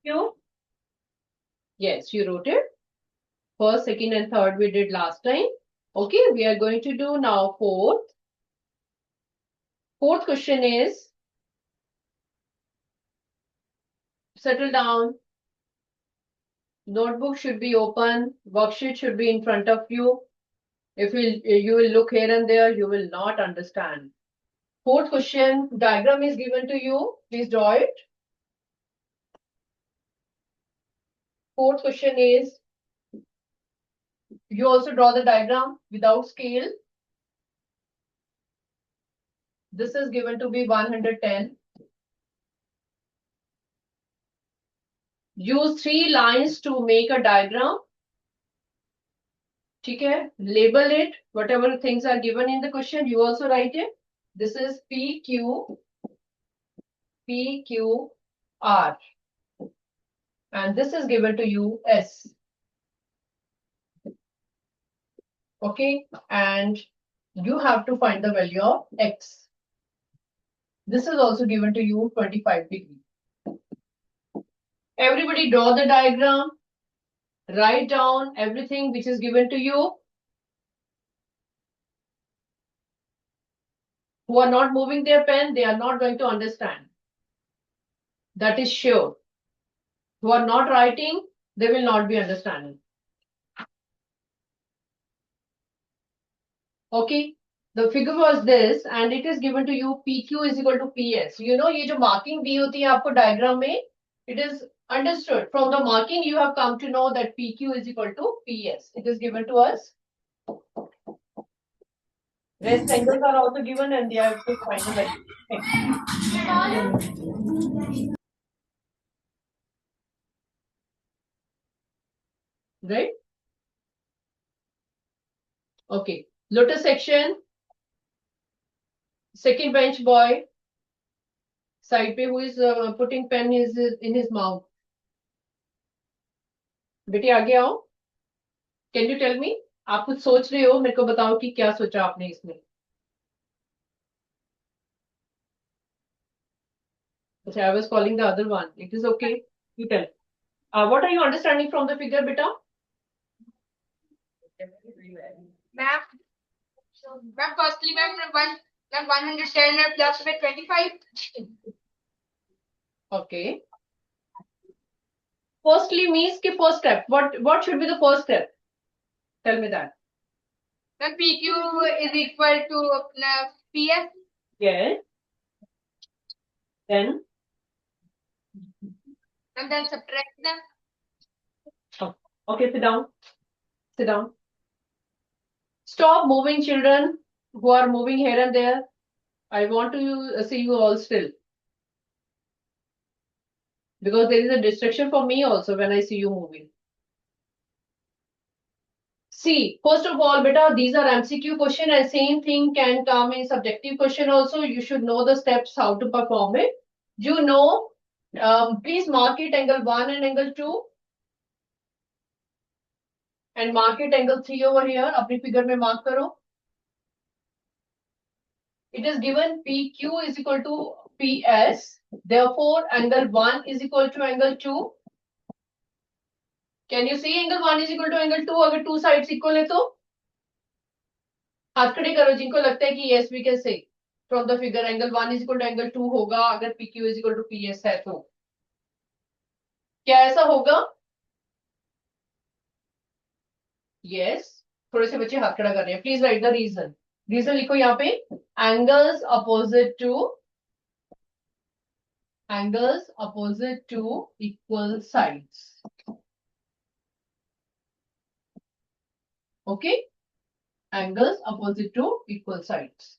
You? Yes, you wrote it. First, second, and third we did last time. Okay, we are going to do now fourth. Fourth question is, settle down. Notebook should be open. Worksheet should be in front of you. If you will look here and there, you will not understand. Fourth question, diagram is given to you. Please draw it. Fourth question is, you also draw the diagram without scale. This is given to be 110. Use 3 lines to make a diagram. Okay, label it. Whatever things are given in the question, you also write it. This is PQ, PQR. And this is given to you S. Okay, and you have to find the value of X. This is also given to you 25 degrees. Everybody draw the diagram. Write down everything which is given to you. Who are not moving their pen, they are not going to understand. That is sure. Who are not writing, they will not be understanding. Okay, the figure was this and it is given to you PQ is equal to PS. You know, ये जो marking दी होती है आपको diagram में, it is understood. From the marking, you have come to know that PQ is equal to PS. It is given to us. Rest angles are also given and they have to find the value. Right? Okay. Lotus section. Second bench boy. Side पे who is putting pen in his mouth. बेटे आगे आओ. Can you tell me? आप कुछ सोच रहे हो, मेरे को बताओ कि क्या सोचा आपने इसमें. Okay, I was calling the other one. It is okay. You tell. What are you understanding from the figure, beta? Ma'am, firstly, ma'am, 110 plus with 25. Okay. Firstly means कि first step. What should be the first step? Tell me that. Then PQ is equal to PS. Yes. Then. And then subtract them. Oh, okay, sit down. Sit down. Stop moving, children who are moving here and there. I want to see you all still. Because there is a distraction for me also when I see you moving. See, first of all, beta, these are MCQ question and same thing can come in subjective question also. You should know the steps how to perform it. You know, please mark it angle 1 and angle 2. And mark it angle 3 over here. अपनी figure में mark करो. It is given PQ is equal to PS. Therefore, angle 1 is equal to angle 2. Can you see angle 1 is equal to angle 2? अगर two sides equal है तो हाथ खड़े करो जिनको लगता है कि yes we can say from the figure angle 1 is equal to angle 2 होगा अगर PQ is equal to PS है तो क्या ऐसा होगा? Yes. थोड़े से बच्चे हाथ खड़ा कर रहे हैं. Please write the reason. Reason लिखो यहाँ पे. Angles opposite to equal sides. Okay? Angles opposite to equal sides.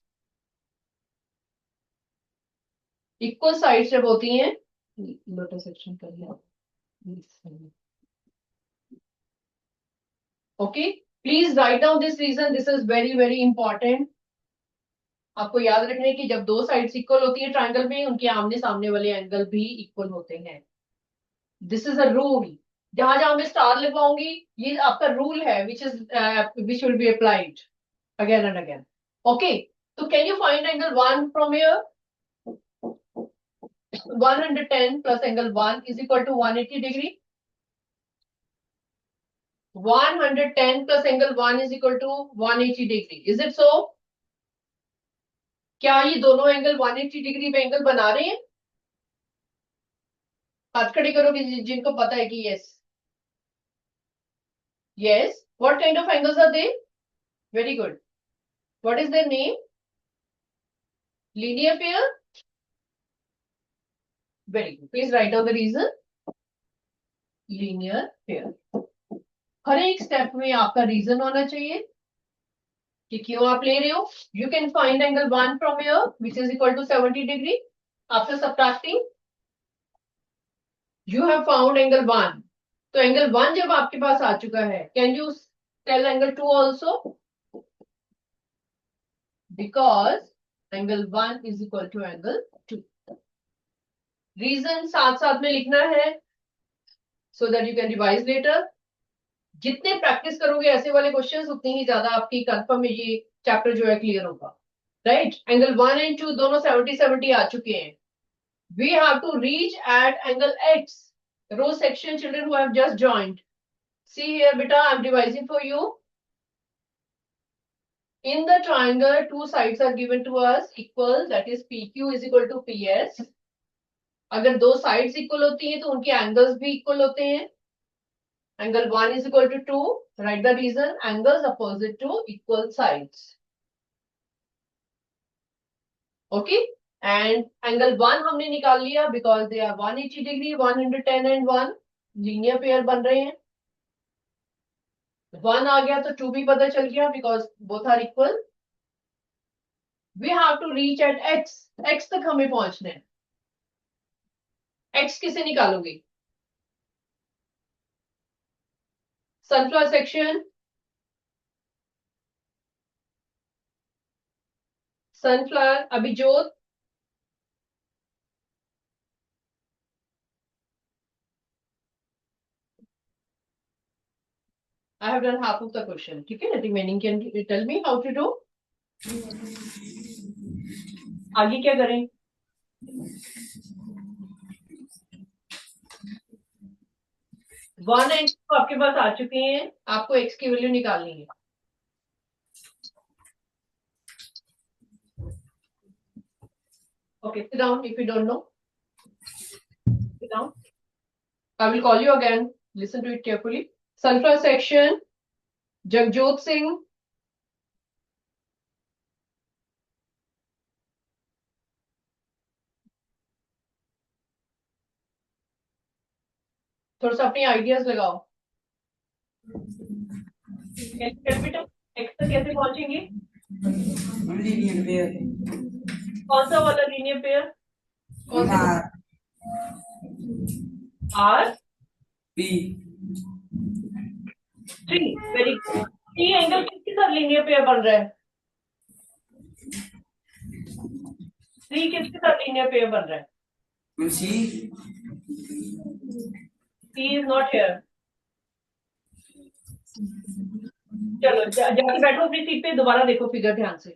Equal sides जब होती हैं, लोटस सेक्शन कर लिया. Okay? Please write down this reason. This is very, very important. आपको याद रखना है कि जब दो साइड्स इक्वल होती है ट्रायंगल में, उनके आमने सामने वाले एंगल भी इक्वल होते हैं. This is a rule. जहां जहां मैं स्टार लगवाऊंगी, ये आपका रूल है which will be applied again and again. Okay, so can you find angle 1 from here? 110 plus angle 1 is equal to 180 degree. 110 plus angle 1 is equal to 180 degree. Is it so? क्या ये दोनों angle 180 degree पे angle बना रहे हैं? हाथ खड़े करो जिनको पता है कि yes. Yes. What kind of angles are they? Very good. What is their name? Linear pair? Very good. Please write down the reason. Linear pair. हर एक स्टेप में आपका रीजन होना चाहिए कि क्यों आप ले रहे हो. You can find angle 1 from here, which is equal to 70 degree. After subtracting, you have found angle 1. तो एंगल 1 जब आपके पास आ चुका है, can you tell angle 2 also? Because angle 1 is equal to angle 2. Reason साथ साथ में लिखना है so that you can revise later. जितने प्रैक्टिस करोगे ऐसे वाले क्वेश्चंस उतनी ही ज्यादा आपकी कंफर्म ये चैप्टर जो है क्लियर होगा. राइट. एंगल 1 एंड 2 दोनों 70-70 आ चुके हैं. We have to reach at angle X. Row section children who have just joined. See here, beta, I'm revising for you. In the triangle, two sides are given to us equal, that is PQ is equal to PS. अगर दो sides equal होती हैं तो उनके angles भी equal होते हैं. Angle 1 is equal to 2. Write the reason. Angles opposite to equal sides. Okay. And angle 1 हमने निकाल लिया because they are 180 degree, 110 and 1 linear pair बन रहे हैं. 1 आ गया तो 2 भी पता चल गया because both are equal. We have to reach at x. x तक हमें पहुंचना है. x किसे निकालोगे? Sunflower section. Sunflower Abhijot. I have done half of the question. ठीक है. Remaining can you tell me how to do? आगे क्या करें? वन एंड टू आपके पास आ चुके हैं. आपको x की वैल्यू निकालनी है. Okay, sit down if you don't know. Sit down. I will call you again. Listen to it carefully. Sunflower section. Jagjot Singh. थोड़ा सा अपनी आइडियाज लगाओ. बेटा x तक कैसे पहुंचेंगे? Linear pair. कौन सा वाला लीनियर पेयर? कौन सा? R P 3. Very good. P angle किसके साथ लीनियर पेयर बन रहा है? 3 किसके साथ लीनियर पेयर बन रहा है? C. C is not here. चलो जाके बैठो अपनी सीट पे. दोबारा देखो फिगर ध्यान से.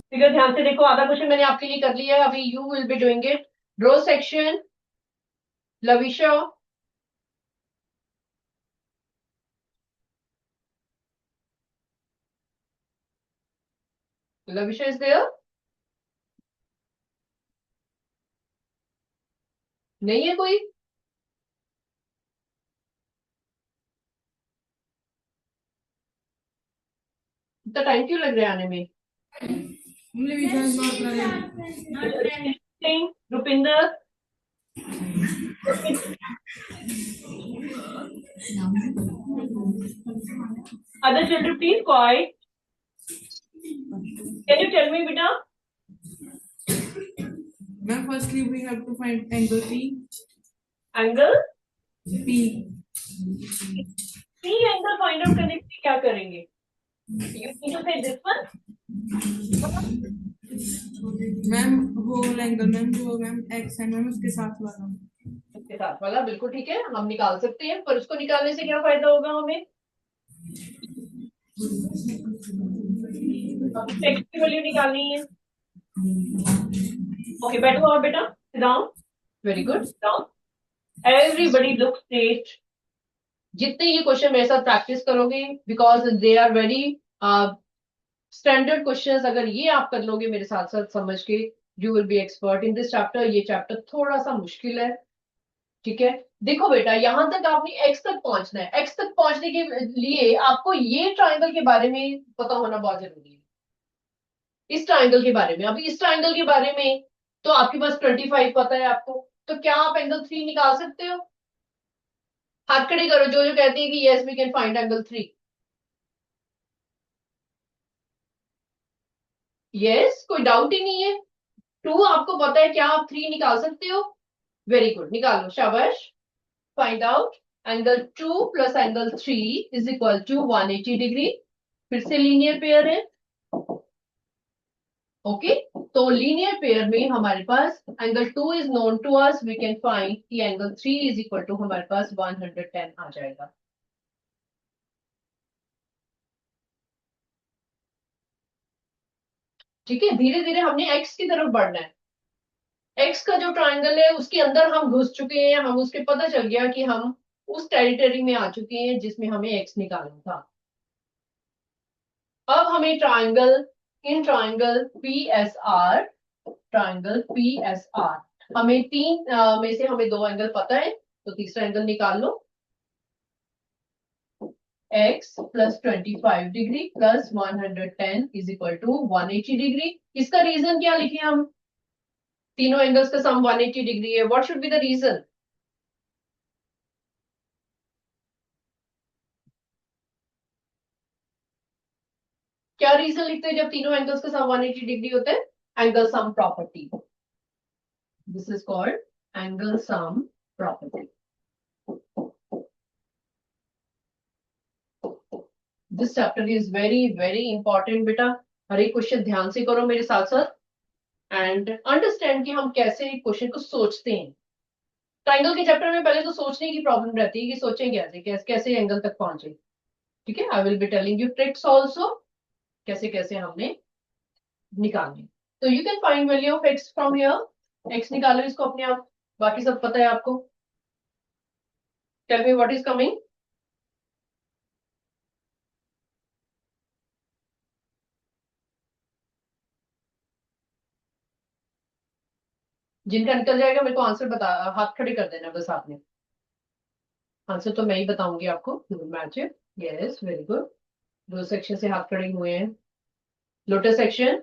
फिगर ध्यान से देखो. आधा क्वेश्चन मैंने आपके लिए कर लिया है. अभी you will be doing it. Row section. Lavisha. Lavisha is there? नहीं है कोई? इतना टाइम क्यों लग रहा है आने में? Rupinder. Other children, please quiet. Can you tell me, beta? Ma'am, firstly we have to find angle P. Angle P. P angle find out करने के लिए क्या करेंगे? You need to say this one. Ma'am whole angle ma'am जो ma'am x है ma'am उसके साथ वाला. इसके साथ वाला बिल्कुल ठीक है. हम निकाल सकते हैं. पर उसको निकालने से क्या फायदा होगा हमें? x की वैल्यू निकालनी है. ओके, बैठो आप बेटा, sit down. Very good. Down. Everybody look straight. जितने ये क्वेश्चन मेरे साथ प्रैक्टिस करोगे, because they are very standard questions, अगर ये आप कर लोगे मेरे साथ साथ समझ के, you will B expert in this chapter. ये चैप्टर थोड़ा सा मुश्किल है, ठीक है. देखो बेटा, यहां तक आपने एक्स तक पहुंचना है. एक्स तक पहुंचने के लिए आपको ये ट्राइंगल के बारे में पता होना बहुत जरूरी है. इस ट्राइंगल के बारे में, अभी इस ट्राइंगल के बारे में तो आपके पास 25 पता है आपको, तो क्या आप एंगल 3 निकाल सकते हो? हाथ खड़े करो जो जो कहते हैं कि yes we can find angle 3. Yes, कोई डाउट ही नहीं है. 2 आपको पता है, क्या आप 3 निकाल सकते हो? वेरी गुड, निकालो, शाबाश. Find out angle 2 plus angle 3 is equal to 180 degree. फिर से लीनियर पेयर है. ओके, तो लीनियर पेयर में हमारे पास angle 2 is known to us, we can find कि एंगल 3 इज इक्वल टू हमारे पास 110 आ जाएगा. ठीक है, धीरे धीरे हमने एक्स की तरफ बढ़ना है. एक्स का जो ट्राइंगल है उसके अंदर हम घुस चुके हैं, हम उसके पता चल गया कि हम उस टेरिटरी में आ चुके हैं जिसमें हमें एक्स निकालना था. अब हमें triangle, in triangle P S R, triangle P S R, हमें 3 में से हमें 2 एंगल पता है, तो तीसरा एंगल निकाल लो. x plus 25 degree plus 110 is equal to 180 degree. इसका रीजन क्या लिखे हम? तीनों एंगल्स का सम 180 डिग्री है. What should be the reason? क्या रीजन लिखते हैं जब तीनों एंगल्स का सम 180 डिग्री होता है? Angle sum property. This is called angle sum property. This chapter is very very important बेटा. हर एक क्वेश्चन ध्यान से करो मेरे साथ साथ एंड अंडरस्टैंड कि हम कैसे क्वेश्चन को सोचते हैं. ट्राइंगल के चैप्टर में पहले तो सोचने की प्रॉब्लम रहती है कि सोचें कैसे कैसे एंगल तक पहुंचे. ठीक है, I will be telling you tricks also, कैसे कैसे हमने निकालने. तो you can find value of X from here. X निकालो इसको अपने आप, बाकी सब पता है आपको. Tell me what is coming. जिनका निकल जाएगा मेरे को आंसर बता, हाथ खड़े कर देना बस आपने. आंसर तो मैं ही बताऊंगी आपको. मैच है. Yes, very good. दो सेक्शन से हाथ खड़े हुए हैं. लोटस सेक्शन,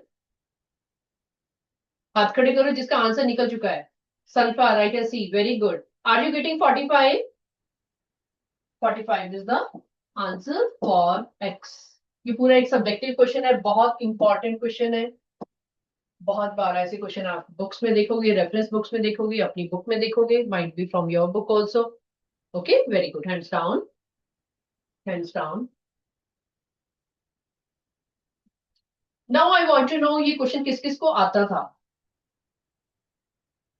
हाथ खड़े करो जिसका आंसर निकल चुका है. Sulphur, I can see, very good. Are you getting 45? 45 is the answer for X. ये पूरा एक सब्जेक्टिव क्वेश्चन है, बहुत इंपॉर्टेंट क्वेश्चन है. बहुत बार ऐसे क्वेश्चन आप बुक्स में देखोगे, रेफरेंस बुक्स में देखोगे, अपनी बुक में देखोगे, might be from your book also. Okay, very good. Hands down, hands down. Now I want to know ये क्वेश्चन किस किस को आता था.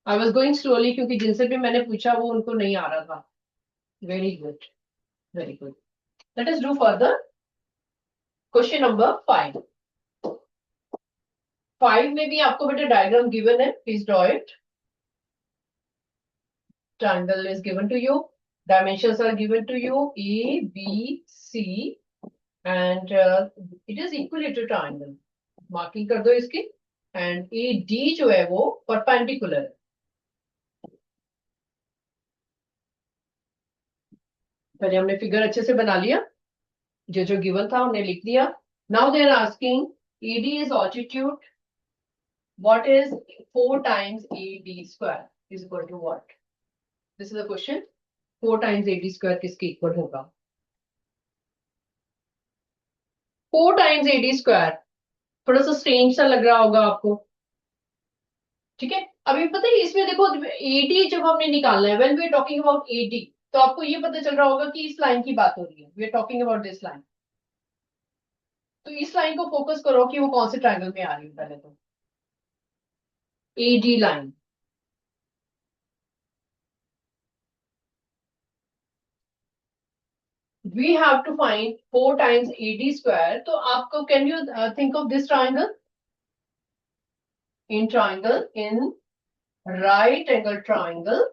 आई वॉज गोइंग स्लोली क्योंकि जिनसे भी मैंने पूछा वो उनको नहीं आ रहा था. Very good, very good. Late us do further. Question number 5. 5 में भी आपको बेटा डायग्राम गिवन है, please draw it. Triangle is given to you. Dimensions are given to you, A, B, C, and it is equilateral triangle. Marking कर दो इसकी. And AD जो है वो perpendicular है. पहले हमने फिगर अच्छे से बना लिया, जो जो गिवन था हमने लिख दिया. Now they are asking AD is altitude. What is 4 times AD square is equal to what? This is the question. 4 times AD square किसके इक्वल होगा? 4 times AD square थोड़ा सा स्ट्रेंज सा लग रहा होगा आपको. ठीक है, अभी पता है इसमें देखो, एडी जब हमने निकालना है, when we are talking about AD, तो आपको ये पता चल रहा होगा कि इस लाइन की बात हो रही है. We are talking about this line. तो इस लाइन को फोकस करो कि वो कौन से ट्रायंगल में आ रही है. पहले तो AD line. We have to find 4 times AD square. तो आपको, can you think of this triangle? In triangle, in right angle triangle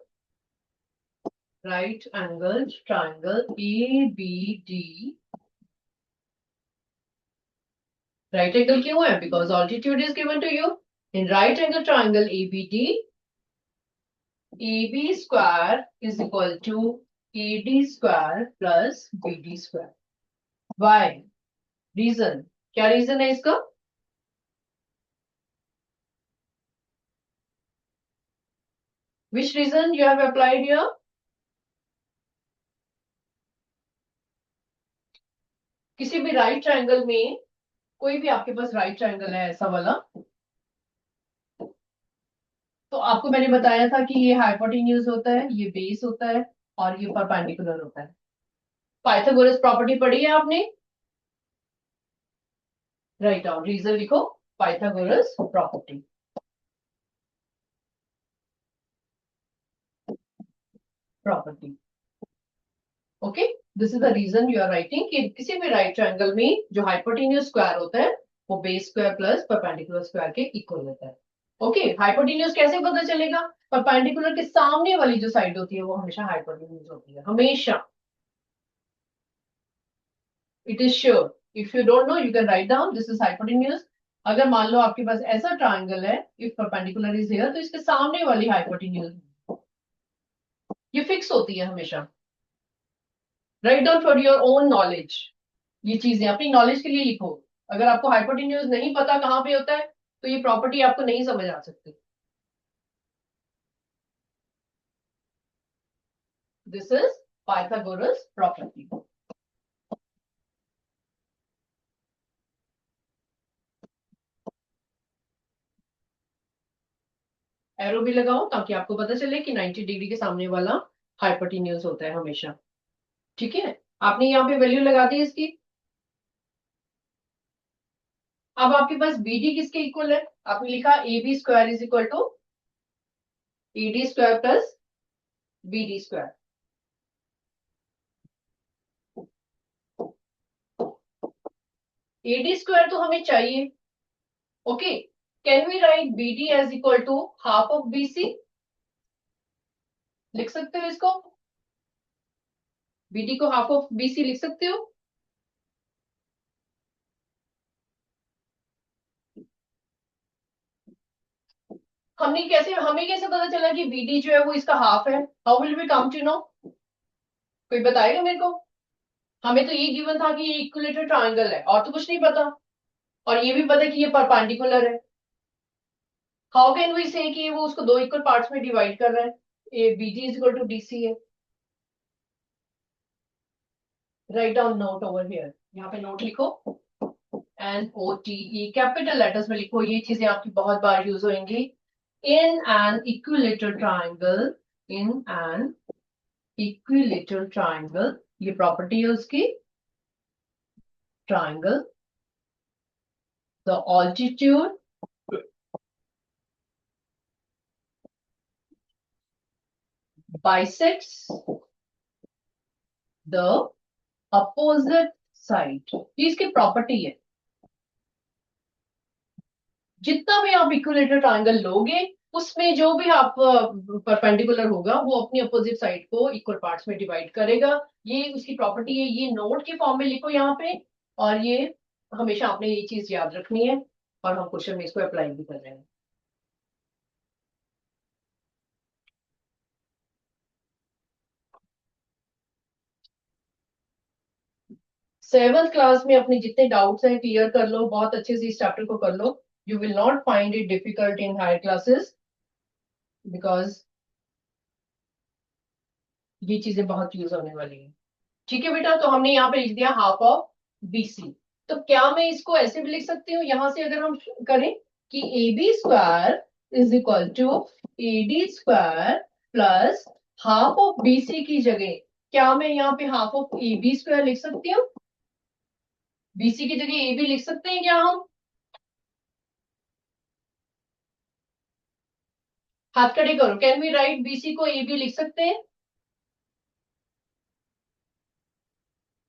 ABD. Right angle क्यों है? Because altitude is given to you. In right angle triangle ABD, AB square is equal to AD square plus BD square. Why? Reason. क्या reason है इसका? Which reason you have applied here? किसी भी right triangle में, कोई भी आपके पास right triangle है ऐसा वाला, तो आपको मैंने बताया था कि ये हाइपोटेन्यूज होता है, ये बेस होता है और ये परपेंडिकुलर होता है। पाइथागोरस प्रॉपर्टी पढ़ी है आपने? राइट डाउन, रीजन लिखो, Pythagoras property. Okay, this is the reason you are writing कि किसी भी राइट ट्रायंगल में जो हाइपोटेन्यूज स्क्वायर होता है वो base square plus perpendicular square के इक्वल होता है। ओके, हाइपोटेन्यूज कैसे पता चलेगा? परपेंडिकुलर के सामने वाली जो साइड होती है वो हमेशा हाइपोटेन्यूज होती है, हमेशा। It is sure, if you don't know you can write down this is hypotenuse. अगर मान लो आपके पास ऐसा ट्रायंगल है, इफ परपेंडिकुलर इज हियर, तो इसके सामने वाली हाइपोटेन्यूज ये फिक्स होती है हमेशा। Write down for your own knowledge, ये चीजें अपनी नॉलेज के लिए लिखो। अगर आपको हाइपोटेन्यूज नहीं पता कहाँ पे होता है तो ये प्रॉपर्टी आपको नहीं समझ आ सकती। This is Pythagoras property. Arrow भी लगाओ ताकि आपको पता चले कि 90 डिग्री के सामने वाला हाइपोटेन्यूज होता है हमेशा। ठीक है, आपने यहाँ पे वैल्यू लगा दी इसकी। अब आपके पास BD किसके इक्वल है? आपने लिखा AB square is equal to AD square plus BD square. AD square तो हमें चाहिए। Okay, can we write BD as equal to half of BC? लिख सकते हो इसको? BD को हाफ ऑफ BC लिख सकते हो? हमें कैसे पता चला कि BD जो है वो इसका हाफ है? How will we come to know? कोई बताएगा मेरे को? हमें तो ये गिवन था कि ये इक्विलेटरल ट्रायंगल है और तो कुछ नहीं पता, और ये भी पता कि ये परपेंडिकुलर है। हाउ कैन वी से कि वो उसको दो इक्वल पार्ट्स में डिवाइड कर रहा है? A BD is equal to DC है। Write down note over here, यहाँ पे नोट लिखो, NOTE कैपिटल लेटर्स में लिखो। ये चीजें आपकी बहुत बार यूज होंगी। In an equilateral triangle, in an equilateral triangle, ये प्रॉपर्टी है उसकी, triangle, the altitude bisects the opposite side। ये इसकी प्रॉपर्टी है। जितना भी आप इक्विलेटरल ट्रायंगल लोगे उसमें जो भी आप परपेंडिकुलर होगा वो अपनी अपोजिट साइड को इक्वल पार्ट्स में डिवाइड करेगा। ये उसकी प्रॉपर्टी है, ये नोट के फॉर्म में लिखो यहाँ पे, और ये हमेशा आपने ये चीज याद रखनी है, और हम क्वेश्चन में इसको अप्लाई भी कर रहे हैं। सेवंथ क्लास में अपने जितने डाउट्स हैं क्लियर कर लो, बहुत अच्छे से इस चैप्टर को कर लो। You will not find it difficult in higher classes, because ये चीजें बहुत यूज होने वाली है। ठीक है बेटा, तो हमने यहाँ पे लिख दिया हाफ ऑफ BC। तो क्या मैं इसको ऐसे भी लिख सकती हूँ यहां से, अगर हम करें कि AB square is equal to AD square plus half of BC की जगह क्या मैं यहाँ पे हाफ ऑफ AB स्क्वायर लिख सकती हूँ? BC की जगह AB लिख सकते हैं क्या हम? हाथ खड़े करो, कैन वी राइट BC को AB लिख सकते हैं?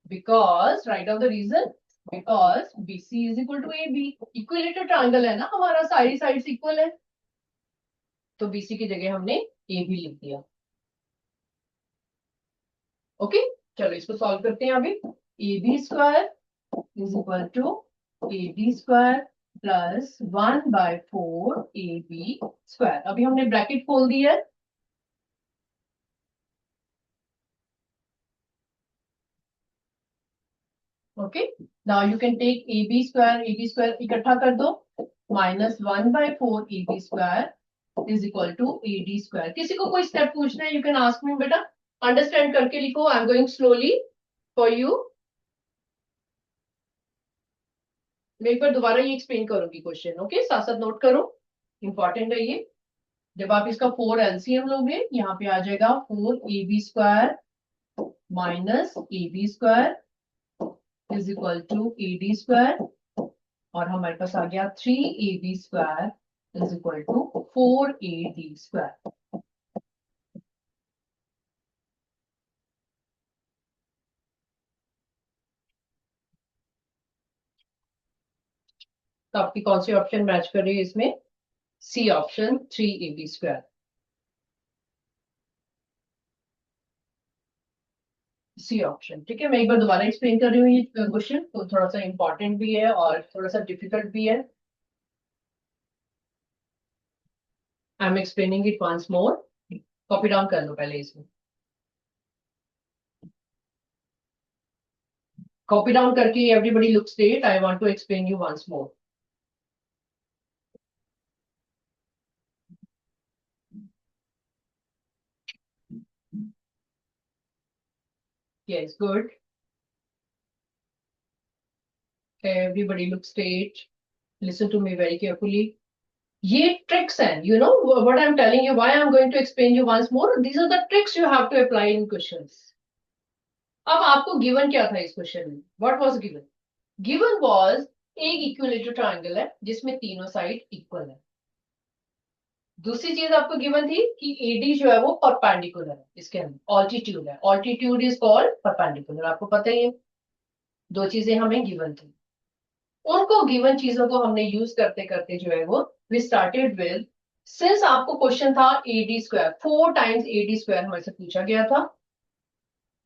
Because right of the reason, because BC is equal to AB। Equilateral triangle है ना हमारा, सारी साइड्स इक्वल है। तो BC की जगह हमने AB लिख दिया। ओके, चलो इसको सॉल्व करते हैं अभी। AB² is equal to AB² plus 1/4 AB²। अभी हमने ब्रैकेट खोल दी है। Okay, now you can take AB² इकट्ठा कर दो, -1/4 AB² is equal to AD²। किसी को कोई स्टेप पूछना है, यू कैन आस्क मी बेटा, अंडरस्टैंड करके लिखो। I am going slowly for you. मैं एक बार दोबारा ये एक्सप्लेन करूंगी क्वेश्चन। ओके, साथ साथ नोट करो, इंपॉर्टेंट है ये। जब आप इसका 4 LCM लोगे, यहाँ पे आ जाएगा 4AB² minus AB² is equal to AD², और हमारे पास आ गया 3AB² is equal to 4AD²। तो आपकी कौन सी ऑप्शन मैच कर रही है इसमें? C option, 3AB²। C option, ठीक है। मैं एक बार दोबारा एक्सप्लेन कर रही हूँ ये क्वेश्चन, तो थोड़ा सा इंपॉर्टेंट भी है और थोड़ा सा डिफिकल्ट भी है। I am explaining it once more. Copy down कर लो पहले इसमें। कॉपी डाउन करके everybody look straight, I want to explain you once more. Yes, good. Everybody look straight. Listen to me very carefully. ये tricks हैं, you know what I'm telling you, why I'm going to explain you once more. These are the tricks you have to apply in questions. अब आपको given क्या था इस question में? What was given? Given was एक equilateral triangle है जिसमें तीनों साइड इक्वल है। दूसरी चीज आपको गिवन थी कि AD जो है वो परपेंडिकुलर है, इसके अंदर ऑल्टीट्यूड है, ऑल्टीट्यूड इज कॉल्ड परपेंडिकुलर, आपको पता ही है। दो चीजें हमें गिवन थी, उनको गिवन चीजों को हमने यूज करते करते जो है वो वी स्टार्टेड विद, सिंस आपको क्वेश्चन था AD², 4 टाइम्स AD² हमारे से पूछा गया था,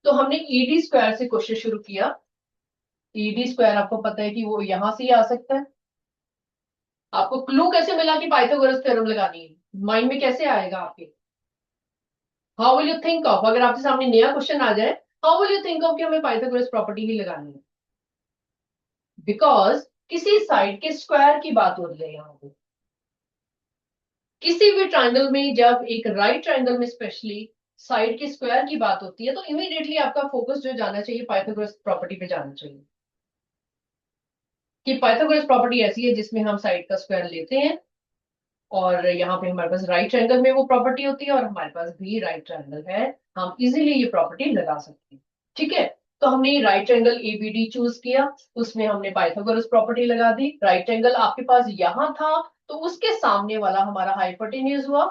तो हमने AD² से क्वेश्चन शुरू किया। AD² आपको पता है कि वो यहां से ही आ सकता है। आपको क्लू कैसे मिला कि पाइथागोरस थ्योरम लगानी है? माइंड में कैसे आएगा आपके? How will you think of, अगर आपके सामने नया क्वेश्चन आ जाए, how will you think of कि हमें पाइथागोरस प्रॉपर्टी ही लगानी है? बिकॉज किसी साइड के स्क्वायर की बात हो रही है यहाँ पे। किसी भी ट्रायंगल में जब एक राइट ट्रायंगल में स्पेशली साइड के स्क्वायर की बात होती है, तो इमीडिएटली आपका फोकस जो जाना चाहिए पाइथागोरस प्रॉपर्टी पे जाना चाहिए, कि पाइथागोरस प्रॉपर्टी ऐसी है जिसमें हम साइड का स्क्वायर लेते हैं, और यहाँ पे हमारे पास राइट ट्रायंगल में वो प्रॉपर्टी होती है, और हमारे पास भी राइट ट्रायंगल है, हम इजीली ये प्रॉपर्टी लगा सकते हैं। ठीक है, तो हमने राइट ट्रायंगल ABD चूज किया, उसमें हमने पाइथागोरस प्रॉपर्टी लगा दी। राइट ट्रायंगल आपके पास यहां था, तो उसके सामने वाला हमारा हाइपोटेन्यूज हुआ,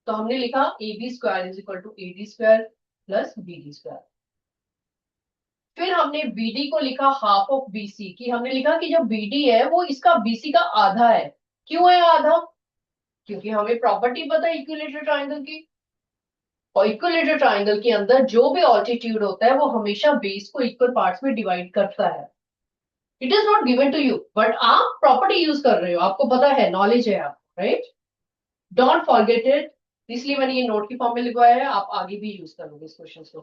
तो हमने लिखा AB² is equal to AD² plus BD²। फिर हमने BD को लिखा हाफ ऑफ BC, कि हमने लिखा कि जो BD है वो इसका BC का आधा है। क्यों है आधा? क्योंकि हमें प्रॉपर्टी पता है इक्विलेटरल ट्रायंगल की, और इक्विलेटरल ट्रायंगल के अंदर जो भी ऑल्टीट्यूड होता है वो हमेशा बेस को इक्वल पार्ट्स में डिवाइड करता है। It is not given to you, but आप प्रॉपर्टी यूज कर रहे हो, आपको पता है, नॉलेज है आपको, राइट? Don't forget it. इसलिए मैंने ये नोट की फॉर्म में लिखवाया है, आप आगे भी यूज करोगे इस क्वेश्चन को,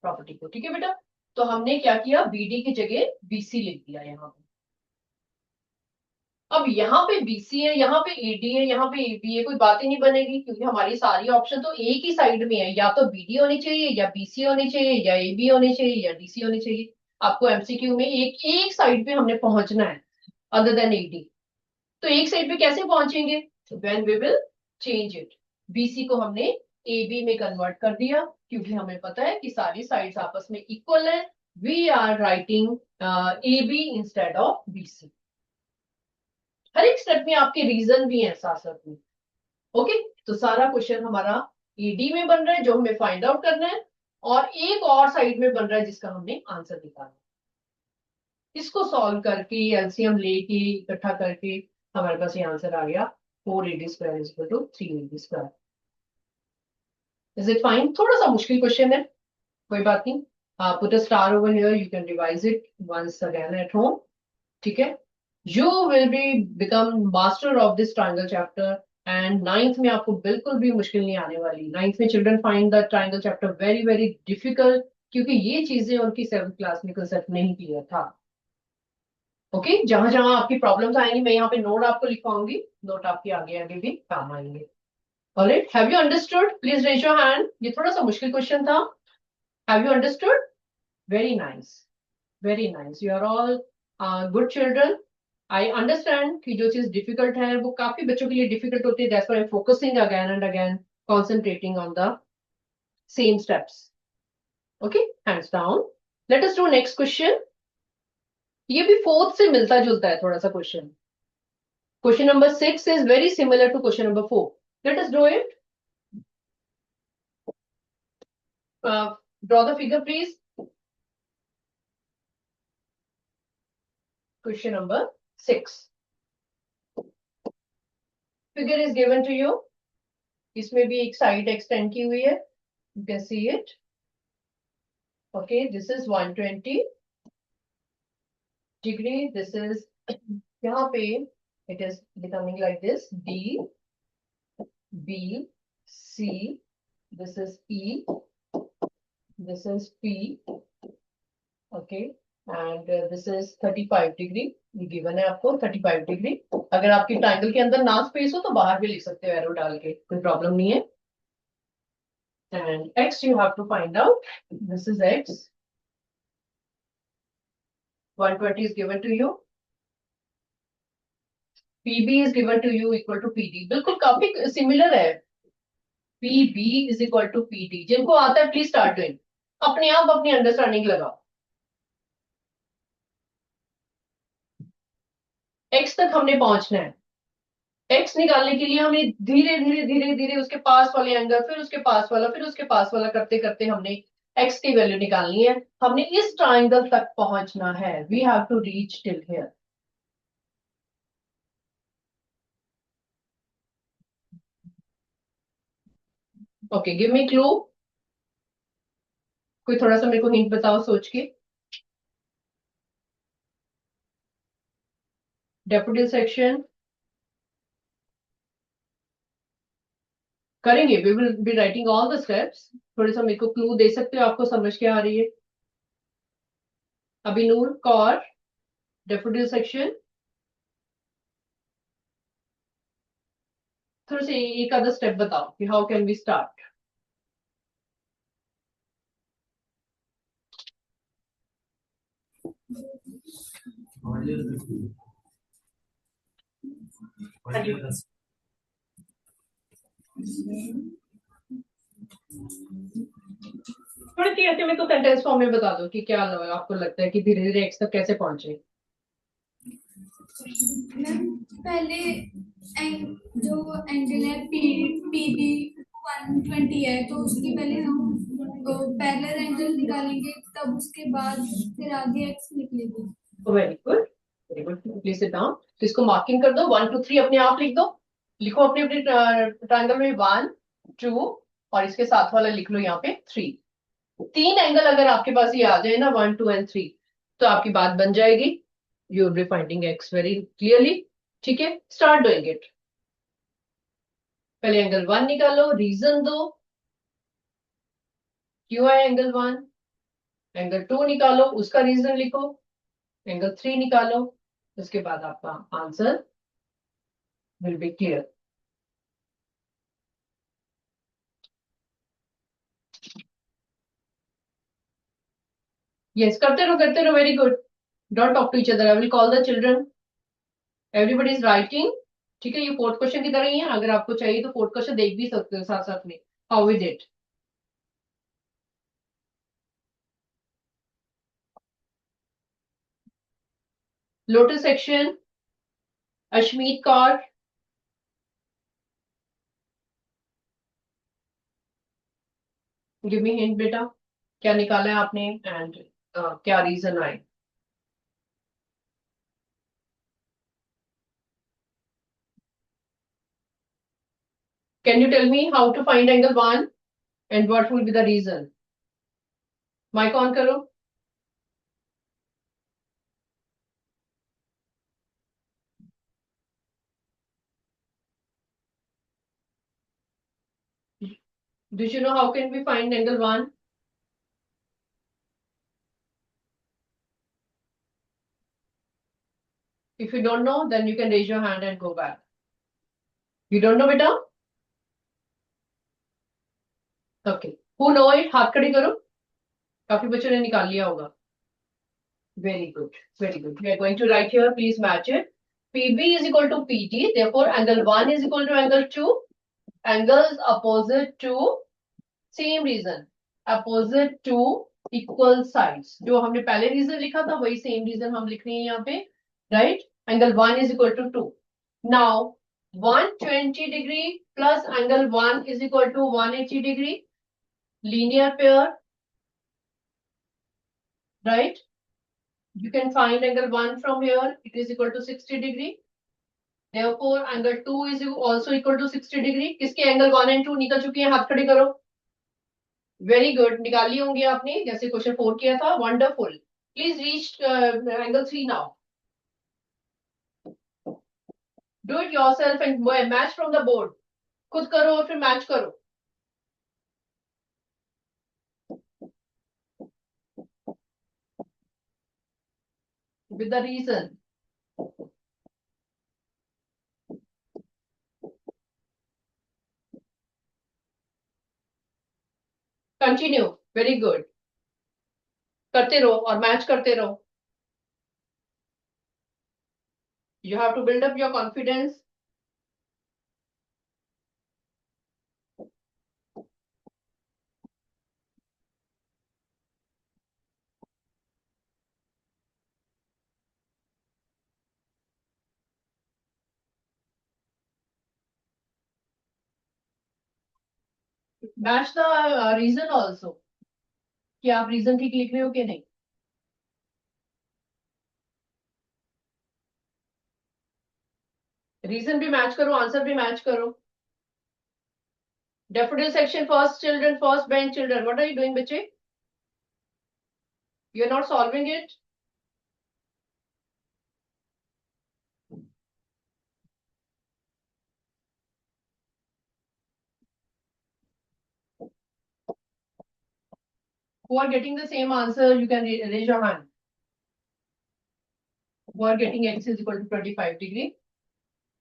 प्रॉपर्टी को। ठीक है बेटा, तो हमने क्या किया, BD की जगह BC लिख दिया यहाँ पे। अब यहाँ पे BC है, यहाँ पे AD है, यहाँ पे AB है, कोई बात ही नहीं बनेगी, क्योंकि हमारी सारी ऑप्शन तो एक ही साइड में है, या तो BD होनी चाहिए, या BC होनी चाहिए, या AB होनी चाहिए, या DC होनी चाहिए। आपको MCQ में एक एक साइड पे हमने पहुंचना है, अदर देन AD। तो एक साइड पे कैसे पहुंचेंगे? When we will change it. BC को हमने AB में कन्वर्ट कर दिया, क्योंकि हमें पता है कि सारी साइड्स आपस में इक्वल है। We are writing AB instead of BC। हर एक स्टेप में आपके रीजन भी हैं साथ साथ में। ओके, तो सारा क्वेश्चन हमारा AD में बन रहा है जो हमें फाइंड आउट करना है, और एक और साइड में बन रहा है जिसका हमने आंसर निकालना है। इसको सॉल्व करके, LCM लेके, इकट्ठा करके हमारे पास ये आंसर आ गया 4 AD square is equal to 3 AD square. Is it fine? थोड़ा सा मुश्किल क्वेश्चन है, कोई बात नहीं. Put a star over here. You can revise it once again at home. ठीक है? You will become master of this triangle chapter. And ninth में आपको बिल्कुल भी मुश्किल नहीं आने वाली. Ninth में children find the triangle chapter very very difficult क्योंकि ये चीजें उनकी 7th क्लास में कंसेप्ट नहीं क्लियर था. ओके, जहां जहां आपकी प्रॉब्लम्स आएंगी मैं यहाँ पे नोट आपको लिखवाऊंगी. नोट आपके आगे आगे भी काम आएंगे. Alright, have you understood? Please raise your hand. ये थोड़ा सा मुश्किल क्वेश्चन था. Have you understood? Very nice, very nice. You are all good children. I understand कि जो चीज डिफिकल्ट है वो काफी बच्चों के लिए डिफिकल्ट होती है. That's why I am focusing again and again, concentrating on the same steps. Okay, hands down. Let us do next question. ये भी 4th से मिलता जुलता है थोड़ा सा question. Question number 6 is very similar to question number 4. Let us do it. Draw the figure, please. Question number 6. Figure is given to you. इसमें भी एक साइड एक्सटेंड की हुई है. You can see it. Okay, this is 120 degree. This is यहाँ पे it is becoming like this. D, B, C. This is E. This is P. Okay, and this is 35 degree. ये given है आपको 35 degree. अगर आपकी triangle के अंदर ना स्पेस हो तो बाहर भी लिख सकते हो एरो डाल के, कोई प्रॉब्लम नहीं है. And x you have to find out. This is x. 120 is given to you. PB is given to you equal to PD. बिल्कुल काफी सिमिलर है. PB is equal to PD. जिनको आता है प्लीज स्टार्ट डूइंग. अपने आप अपनी understanding लगाओ. x तक हमने पहुंचना है. x निकालने के लिए हमें धीरे धीरे धीरे धीरे उसके पास वाले एंगल, फिर उसके पास वाला, फिर उसके पास वाला करते करते हमने x की वैल्यू निकालनी है. हमने इस ट्राइंगल तक पहुंचना है. We have to reach till here. Okay, give me clue. कोई थोड़ा सा मेरे को हिंट बताओ सोच के. डेफोडिल सेक्शन करेंगे. We will be writing all the steps. थोड़ा सा मेरे को क्लू दे सकते हो, आपको समझ के आ रही है. अभिनूर कौर, डेफोडिल सेक्शन. थोड़ा सा एक आधा स्टेप बताओ कि हाउ कैन वी स्टार्ट. थोड़ी सी ऐसे में तो सेंटेंस फॉर्म में बता दो कि क्या आपको लगता है कि धीरे धीरे एक्स तक कैसे पहुंचे. पहले जो एंगल है पीडी 120 है तो उसकी पहले हम पैरेलल एंगल निकालेंगे, तब उसके बाद फिर आगे एक्स निकलेगा. Very good, very good. Please sit down. तो इसको मार्किंग कर दो. 1 2 3 अपने आप लिख दो. लिखो अपने अपने ट्रायंगल में 1 2 और इसके साथ वाला लिख लो यहाँ पे 3. 3 एंगल अगर आपके पास ये आ जाए ना 1 2 and 3 तो आपकी बात बन जाएगी. You will be finding x very clearly. ठीक है, स्टार्ट डूइंग इट. पहले एंगल 1 निकालो, रीजन दो क्यों है एंगल 1. एंगल 2 निकालो, उसका रीजन लिखो. एंगल 3 निकालो, उसके बाद आपका answer will be clear. Yes, करते रहो. Very good. Don't talk to each other. I will call the children. Everybody is writing. ठीक है, ये 4th क्वेश्चन की तरह ही है. अगर आपको चाहिए तो 4th क्वेश्चन देख भी सकते हो साथ साथ में. How we did. Lotus section, Ashmeet Kaur. Give me hint बेटा, क्या निकाला है आपने एंड क्या रीजन आए. Can you tell me how to find angle 1 and what will be the reason? Mic on karo. Do you know how can we find angle 1? If you don't know, then you can raise your hand and go back. You don't know, beta? Okay. Who know it? हाथ खड़ी करो. काफी बच्चों ने निकाल लिया होगा. Very good. Very good. We are going to write here. Please match it. PB is equal to PT. Therefore, angle 1 is equal to angle 2. Angles opposite to same reason. Opposite to equal sides. जो हमने पहले reason लिखा था वही same reason हम लिख रहे हैं यहाँ पे. Right? Angle 1 is equal to 2. Now, 120 degree plus angle 1 is equal to 180 degree. Linear pair. Right? You can find angle 1 from here. It is equal to 60 degree. Therefore, angle 2 is also equal to 60 degree. किसके angle 1 and 2 निकल चुके हैं? हाथ खड़े करो. Very good. निकाल ली होंगी आपने जैसे क्वेश्चन 4 किया था. Wonderful. Please reach angle 3 now. Do it yourself and match from the board. खुद करो और फिर मैच करो. With the reason. Continue. Very good. करते रहो और मैच करते रहो. You have to build up your confidence. Match the reason also. कि आप रीजन ठीक लिख रहे हो कि नहीं. रीजन भी मैच करो, आंसर भी मैच करो. Daffodil section, first children, first bench children. What are you doing, बच्चे? You are not solving it. Who are getting the same answer, you can raise your hand. Who are getting x is equal to 25 degree.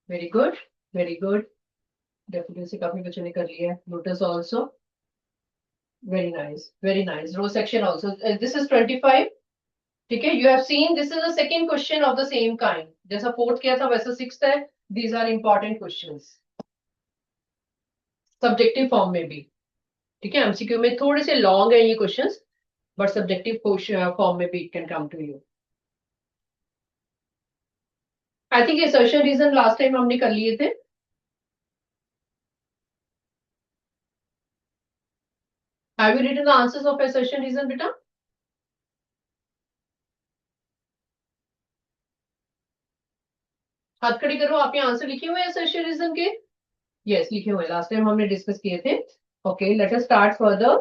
Very good. Very good. Daffodil से काफी बच्चों ने कर लिया है. Lotus also. Very nice. Very nice. Row section also. This is 25. ठीक है. You have seen this is the second question of the same kind. जैसा fourth किया था वैसा sixth है. These are important questions. Subjective form में भी. ठीक है. MCQ में थोड़े से long है ये questions, but subjective form में भी it can come to you. I think assertion reason last time हमने कर लिए थे. Have you written the answers of assertion reason, बेटा? हाथ खड़ी करो. आपने आंसर लिखे हुए हैं assertion reason के? Yes, लिखे हुए. Last time हमने डिस्कस किए थे. Okay, let us start further.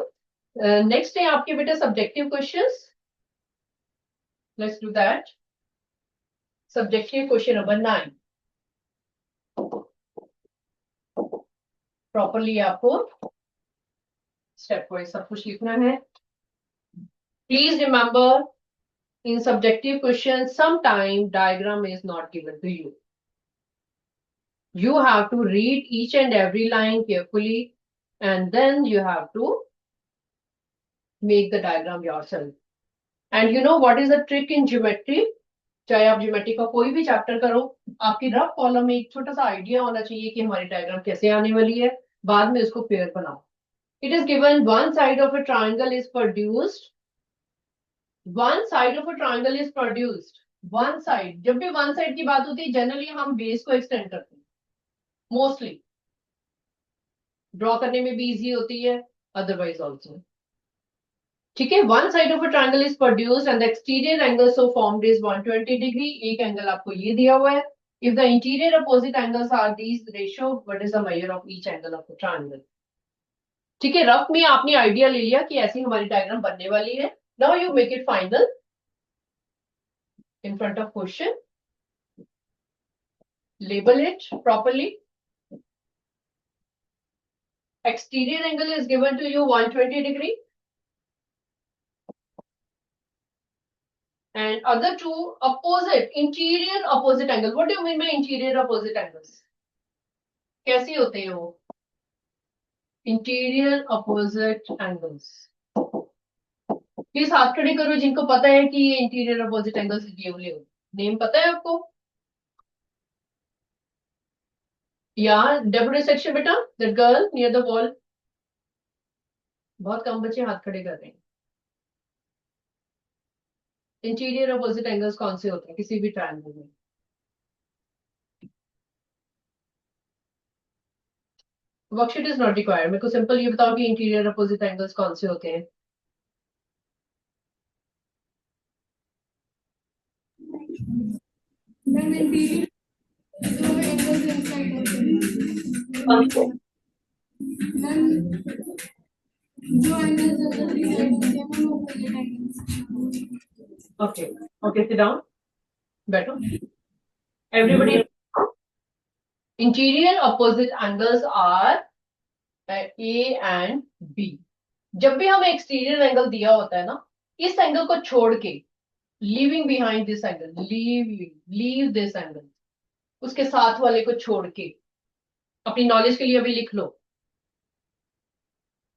Next है आपके बेटा subjective questions. Let's do that. Subjective question number 9. Properly आपको step wise सब कुछ लिखना है. Please remember, in subjective questions, sometime diagram is not given to you. You have to read each and every line carefully, and then you have to make the diagram yourself. And you know what is the trick in geometry? चाहे आप geometry का कोई भी chapter करो, आपकी rough column में एक छोटा सा आइडिया होना चाहिए कि हमारी डायग्राम कैसे आने वाली है. बाद में उसको पेयर बनाओ. It is given one side of a triangle is produced. One side of a triangle is produced. One side. जब भी one side की बात होती है, जनरली हम बेस को एक्सटेंड करते हैं. मोस्टली ड्रॉ करने में भी इजी होती है, अदरवाइज ऑल्सो. ठीक है. One side of a triangle is produced and the exterior angle so formed is 120 degree. एक एंगल आपको ये दिया हुआ है If the interior opposite angles are these ratio, what is the measure of each angle of the triangle? ठीक है, rough में आपने आइडिया ले लिया कि ऐसी हमारी डायग्राम बनने वाली है. Now you make it final in front of question. Label it properly. Exterior angle is given to you 120 degree. And other two opposite, interior opposite angle. What do you mean by interior opposite angles? कैसे होते हैं वो? Interior opposite angles. Please हाथ खड़े करो जिनको पता है कि ये इंटीरियर अपोजिट एंगल्स दिए हुए हो. नेम पता है आपको? या डेप्यूटी सेक्शन बेटा, that girl near the wall. बहुत कम बच्चे हाथ खड़े कर रहे हैं. इंटीरियर अपोजिट एंगल्स कौन से होते हैं किसी भी ट्रायंगल में? Worksheet is not required. मेरे को सिंपल ये बताओ कि इंटीरियर अपोजिट एंगल्स कौन से होते हैं? मैम इंटीरियर जो एंगल्स इनसाइड होते हैं मैम, जो एंगल्स अदर की साइड होते हैं ma'am opposite angles. Okay okay, sit down, बैठो everybody. Interior opposite angles are A and B. जब भी हमें एक्सटीरियर एंगल दिया होता है ना, इस एंगल को छोड़ के, leaving behind this angle, leave this angle, उसके साथ वाले को छोड़ के, अपनी नॉलेज के लिए अभी लिख लो.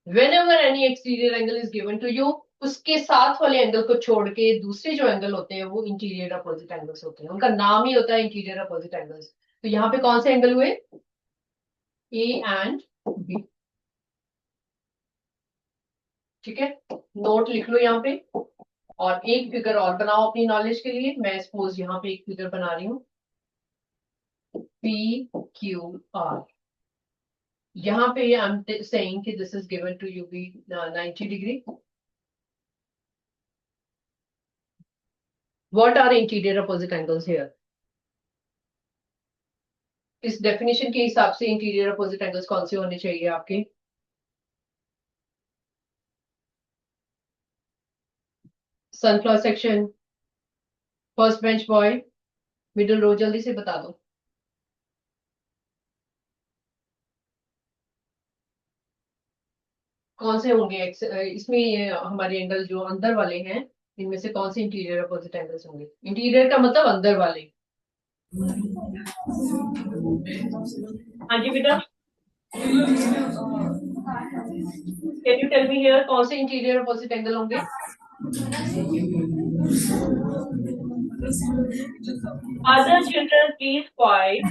whenever any exterior angle is given to you, उसके साथ वाले एंगल को छोड़ के दूसरे जो एंगल होते हैं वो इंटीरियर अपोजिट एंगल्स होते हैं. उनका नाम ही होता है इंटीरियर अपोजिट एंगल्स. तो यहाँ पे कौन से एंगल हुए? A and B. ठीक है, नोट लिख लो यहाँ पे. और एक फिगर और बनाओ अपनी नॉलेज के लिए. मैं सपोज यहाँ पे एक फिगर बना रही हूँ, पी क्यू आर. यहाँ पे आई एम सेइंग कि this is given to you be 90 degree. What are interior opposite angles here? इस डेफिनेशन के हिसाब से इंटीरियर अपोजिट एंगल्स कौन से होने चाहिए आपके? Sunflower section, first bench boy, middle row, जल्दी से बता दो. कौन से होंगे इसमें? ये हमारे एंगल जो अंदर वाले हैं, इनमें से कौन से इंटीरियर अपोजिट एंगल्स होंगे? इंटीरियर का मतलब अंदर वाले. हाँ जी बेटा, can you tell me here कौन से इंटीरियर अपोजिट एंगल होंगे? Other children, please quiet.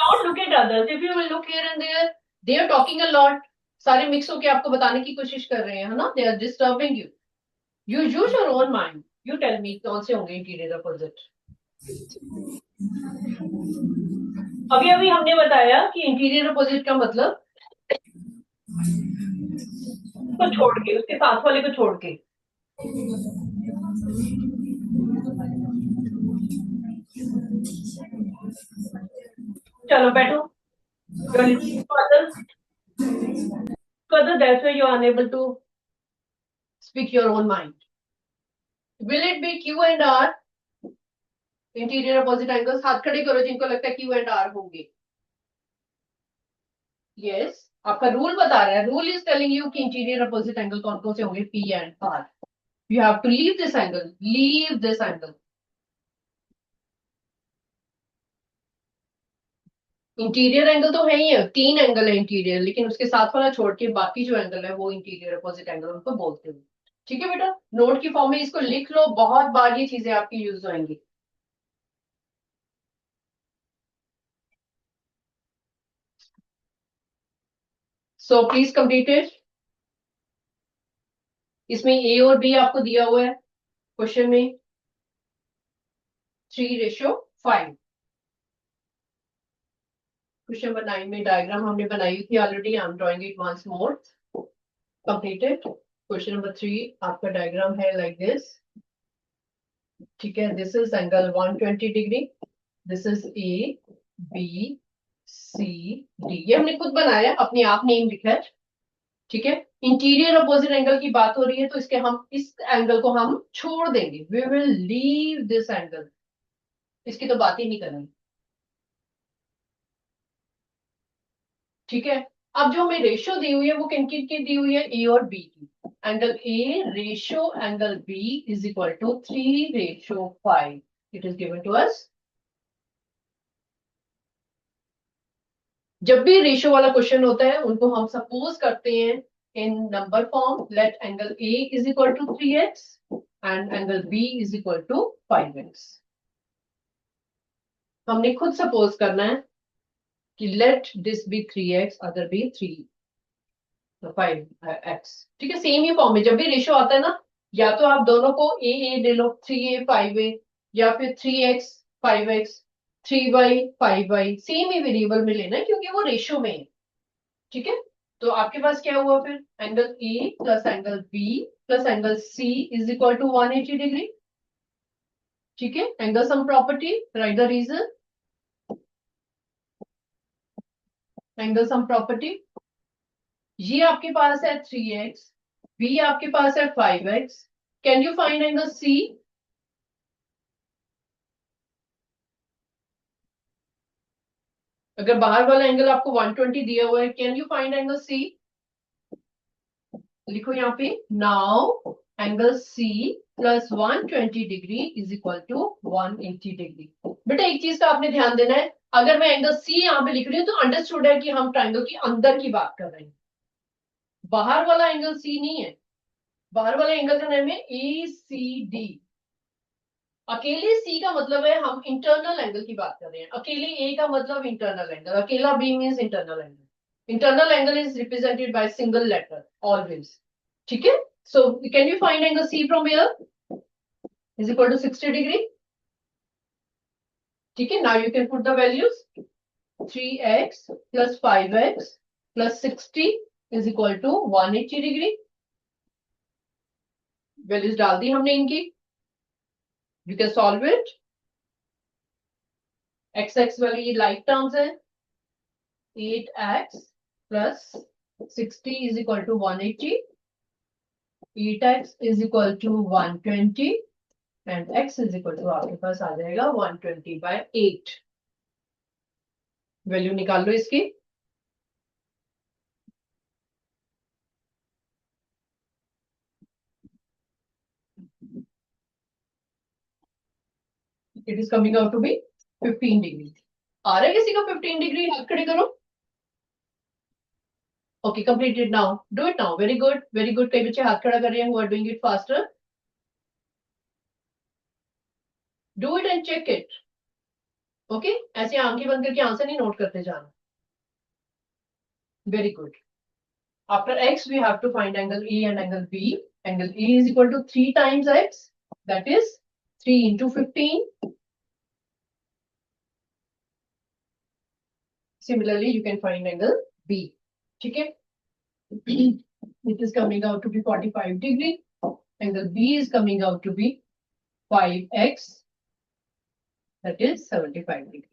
Don't look at others. If you will look here and there, they are talking a lot. सारे मिक्स होके आपको बताने की कोशिश कर रहे हैं, है ना? They are disturbing you. You use your own mind. You tell me कौन से होंगे इंटीरियर अपोजिट. अभी अभी हमने बताया कि इंटीरियर अपोजिट का मतलब को छोड़ के, उसके साथ वाले को छोड़ के. चलो बैठो. Further, that's why you are unable to speak your own mind. Will it be Q and R? Interior opposite angles. हाथ खड़े करो जिनको लगता है Q and R होंगे. यस, आपका रूल बता रहा है. रूल इज टेलिंग यू कि इंटीरियर अपोजिट एंगल कौन कौन से होंगे? P and R. You have to leave this angle. Leave this angle. Interior angle तो है ही है, 3 एंगल है इंटीरियर, लेकिन उसके साथ वाला छोड़ के बाकी जो एंगल है वो इंटीरियर अपोजिट एंगल उनको बोलते हैं. ठीक है बेटा, नोट की फॉर्म में इसको लिख लो. बहुत बार ये चीजें आपकी यूज होंगी. So please complete it. इसमें ए और बी आपको दिया हुआ है क्वेश्चन में 3:5. क्वेश्चन नंबर 9 में डायग्राम हमने बनाई थी already. I am drawing it once more. Completed. Question number 3 आपका डायग्राम है लाइक दिस, ठीक है। This is angle 120 degree, this is A B C D, ये हमने खुद बनाया, अपने आप नेम लिखा है, ठीक है। इंटीरियर अपोजिट एंगल की बात हो रही है तो इसके हम इस एंगल को हम छोड़ देंगे, we will leave this angle, इसकी तो बात ही नहीं करेंगे, ठीक है। अब जो हमें रेशियो दी हुई है वो किन किन की दी हुई है, ए और बी की। Angle A ratio angle B is equal to 3:5, it is given to us. जब भी रेशियो वाला क्वेश्चन होता है उनको हम सपोज करते हैं in number form, let angle A is equal to 3x and angle B is equal to 5x। हमने खुद सपोज करना है कि let this be 3x, other be 5x, ठीक है। सेम ही फॉर्म में जब भी रेशियो आता है ना, या तो आप दोनों को ए ले लो, 3a 5a, या फिर 3x 5x, 3y 5y, same ही वेरिएबल में लेना है क्योंकि वो रेशियो में है, ठीक है। तो आपके पास क्या हुआ फिर, angle A plus angle B plus angle C is equal to 180 degree, ठीक है। Angle sum property, right the reason, angle sum property, ये आपके पास है 3x, बी आपके पास है 5x, can you find angle C? अगर बाहर वाला एंगल आपको 120 दिया हुआ है, can you find angle C? लिखो यहाँ पे, now angle C plus 120 degree is equal to 180 degree. बेटा एक चीज का आपने ध्यान देना है, अगर मैं एंगल सी यहाँ पे लिख रही हूँ तो अंडरस्टूड है कि हम ट्राइंगल के अंदर की बात कर रहे हैं, बाहर वाला एंगल सी नहीं है। बाहर वाले एंगल का नाम है ए सी डी। अकेले सी का मतलब है हम इंटरनल एंगल की बात कर रहे हैं, अकेले ए का मतलब इंटरनल एंगल, अकेला B means internal angle. Internal angle is represented by single letter always, ठीक है। So can you find angle C from here, is equal to 60 degree, ठीक है। Now you can put the values, 3x plus 5x plus 60 is equal to 180 degree. Values डाल दी हमने इनकी, you can solve it. X x वाली like terms है, 8x plus 60 is equal to 180, 8x is equal to 120 and x is equal to आपके पास आ जाएगा 120/8। वैल्यू निकाल लो इसकी, it is coming out to be 15 degree. आ रहा है किसी का 15 डिग्री? हाथ खड़े करो। Okay, completed now, do it now, very good very good. कई बच्चे हाथ खड़ा कर रहे हैं, who are doing it faster, do it and check it, okay. ऐसे आंखें बंद करके आंसर नहीं नोट करते जाना, very good. After x, we have to find angle A and angle B. Angle A is equal to 3 times x, that is 3 into 15. Similarly, you can find angle B. Okay? It is coming out to be 45 degree. Angle B is coming out to be 5x, that is 75 degree.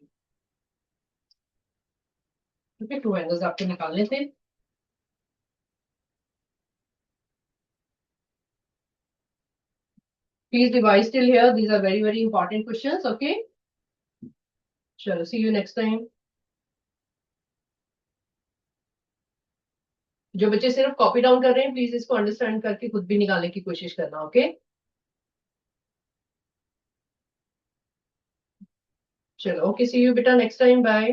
Okay, two angles आपको निकालने थे। Please revise till here. These are very, very important questions. Okay. Chalo, see you next time. जो बच्चे सिर्फ copy down कर रहे हैं, please इसको अंडरस्टैंड करके खुद भी निकालने की कोशिश करना, ओके। चलो, ओके, सी यू बेटा नेक्स्ट टाइम, बाय।